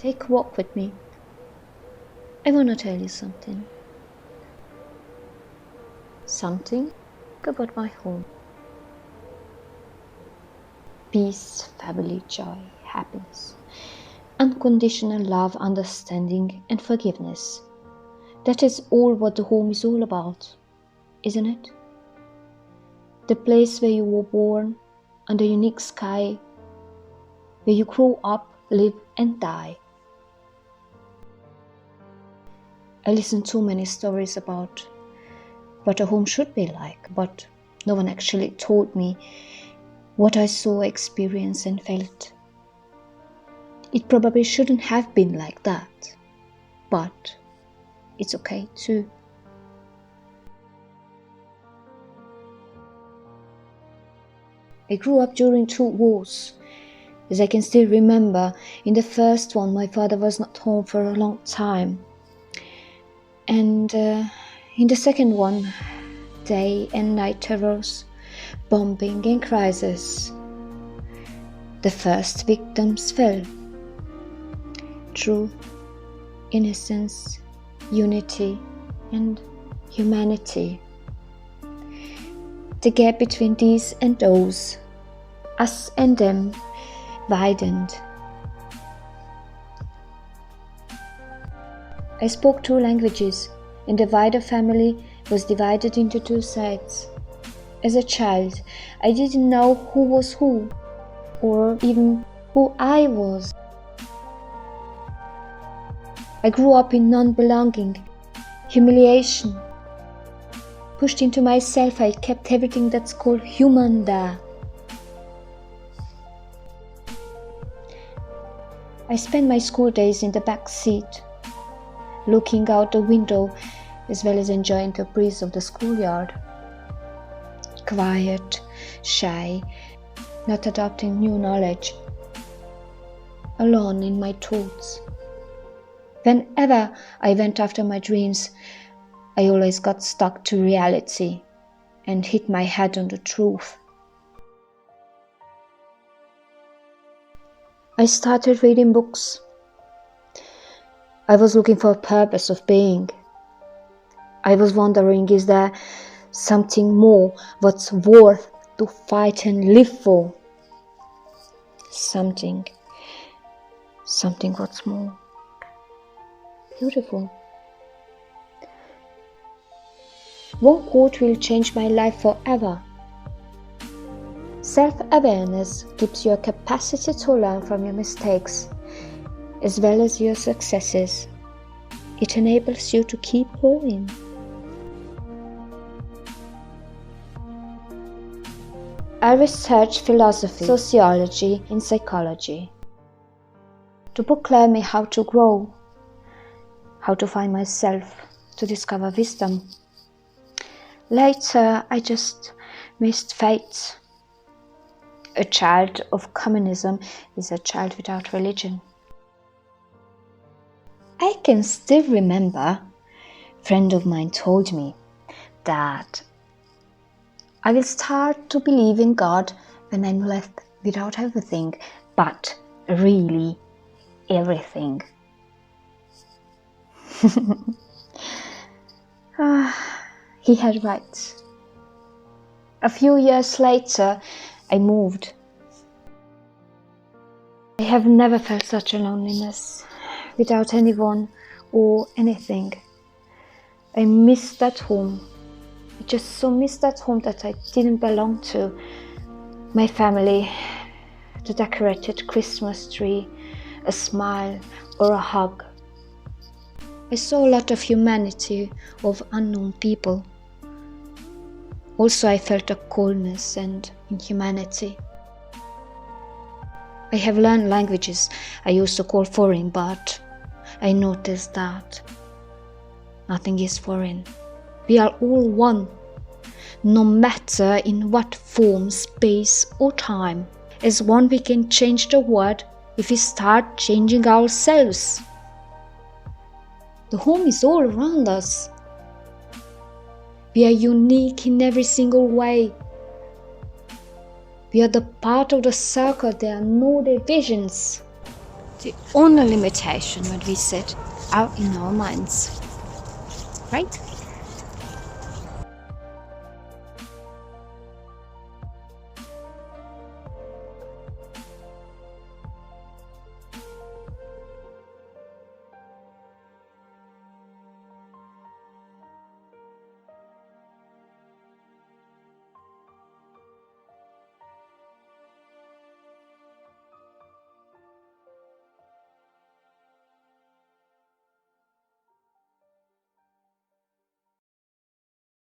take a walk with me. I want to tell you something. Something about my home. Peace, family, joy, happiness, unconditional love, understanding, and forgiveness. That is all what the home is all about, isn't it? The place where you were born, under a unique sky, where you grow up, live, and die. I listened to many stories about what a home should be like, but no one actually told me what I saw, experienced, and felt. It probably shouldn't have been like that, but it's okay too. I grew up during 2 wars. As I can still remember, in the first one my father was not home for a long time. And in the second one, day and night terrors, bombing and crisis. The first victims fell. Truth, innocence, unity, and humanity. The gap between these and those, us and them, widened. I spoke 2 languages, and the wider family was divided into 2 sides. As a child, I didn't know who was who, or even who I was. I grew up in non-belonging, humiliation. Pushed into myself, I kept everything that's called human there. I spent my school days in the back seat, looking out the window as well as enjoying the breeze of the schoolyard. Quiet, shy, not adopting new knowledge, alone in my thoughts. Whenever I went after my dreams, I always got stuck to reality and hit my head on the truth. I started reading books. I was looking for a purpose of being. I was wondering, is there something more what's worth to fight and live for? Something what's more beautiful. One quote will change my life forever. Self-awareness gives you a capacity to learn from your mistakes as well as your successes. It enables you to keep growing. I research philosophy, sociology, and psychology. The book learned me how to grow, how to find myself, to discover wisdom. Later, I just missed fate. A child of communism is a child without religion. I can still remember, a friend of mine told me that I will start to believe in God when I'm left without everything, but really everything. He had right. A few years later, I moved. I have never felt such a loneliness, without anyone or anything. I missed that home. I just so missed that home that I didn't belong to. My family, the decorated Christmas tree, a smile or a hug. I saw a lot of humanity of unknown people. Also, I felt a coldness and inhumanity. I have learned languages I used to call foreign, but I noticed that nothing is foreign. We are all one, no matter in what form, space, or time. As one, we can change the world if we start changing ourselves. The home is all around us. We are unique in every single way. We are the part of the circle, there are no divisions. The only limitation what we set out in our minds. Right?